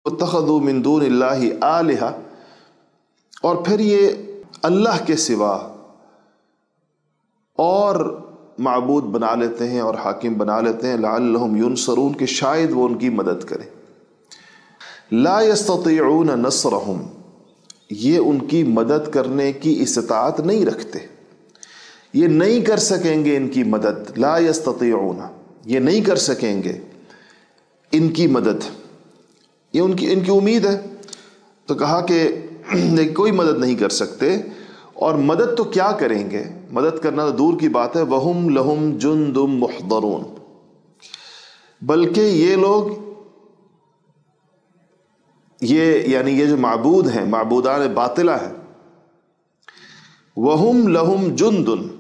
वत्तखज़ू मिन दूनिल्लाहि आलिहा, और फिर ये अल्लाह के सिवा और माबूद बना लेते हैं और हाकिम बना लेते हैं, लअल्लहुम युनसरून, कि शायद वो उनकी मदद करें। ला यस्ततीऊन नस्रहुम, ये उनकी मदद करने की इस्तात नहीं रखते, ये नहीं कर सकेंगे इनकी मदद। ला यस्ततीऊन, ये नहीं कर सकेंगे इनकी मदद, ये इनकी उम्मीद है। तो कहा कि कोई मदद नहीं कर सकते, और मदद तो क्या करेंगे, मदद करना तो दूर की बात है। वहुम लहुम जुंदुम मुहदरून, बल्कि ये लोग, यानी ये जो माबूद हैं, माबूदान बातिला है, वहुम लहुम जुंदुन,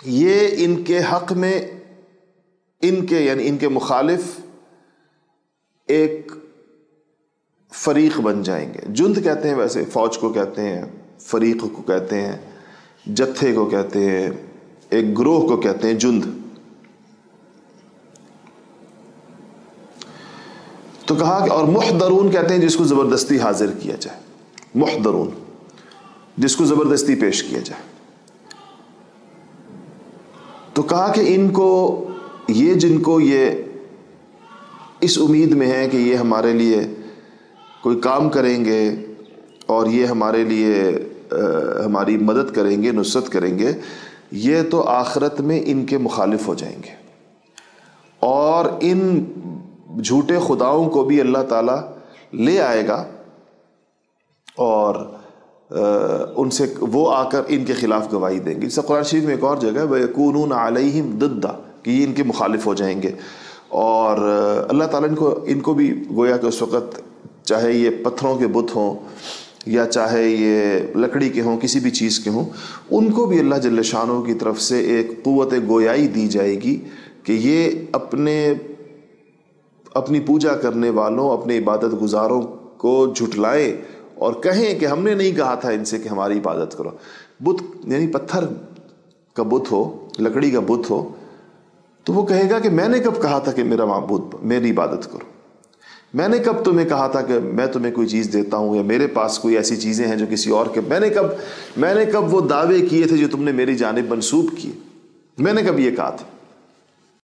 ये इनके हक में, इनके यानी इनके मुखालिफ एक फरीक बन जाएंगे। जुंद कहते हैं वैसे फौज को कहते हैं, फरीक को कहते हैं, जत्थे को कहते हैं, एक ग्रोह को कहते हैं जुंद। तो कहा कि और मुहदरून कहते हैं जिसको जबरदस्ती हाजिर किया जाए, मुहदरून जिसको जबरदस्ती पेश किया जाए। तो कहा कि इनको, ये जिनको ये इस उम्मीद में है कि ये हमारे लिए कोई काम करेंगे और ये हमारे लिए हमारी मदद करेंगे, नुसरत करेंगे, ये तो आखिरत में इनके मुखालिफ हो जाएंगे, और इन झूठे खुदाओं को भी अल्लाह ताला ले आएगा और उनसे वो आकर इनके खिलाफ गवाही देंगे। जैसे कुरान शरीफ में एक और जगह वयकूनून अलैहिम दिद्दा, कि ये इनके मुखालिफ हो जाएंगे। और अल्लाह ताला इनको भी गोया कि उस वक़्त चाहे ये पत्थरों के बुत हों या चाहे ये लकड़ी के हों, किसी भी चीज़ के हों, उनको भी अल्लाह जल्ल शानो की तरफ से एक क़ुव्वत गोयाई दी जाएगी कि ये अपनी पूजा करने वालों, अपने इबादत गुजारों को झुटलाएं और कहें कि हमने नहीं कहा था इनसे कि हमारी इबादत करो। बुत यानी पत्थर का बुत हो, लकड़ी का बुत हो, तो वो कहेगा कि मैंने कब कहा था कि मेरा माबूद, मेरी इबादत करो, मैंने कब तुम्हें कहा था कि मैं तुम्हें कोई चीज़ देता हूँ, या मेरे पास कोई ऐसी चीज़ें हैं जो किसी और के, मैंने कब वो दावे किए थे जो तुमने मेरी जानिब मंसूब किए, मैंने कब ये कहा था।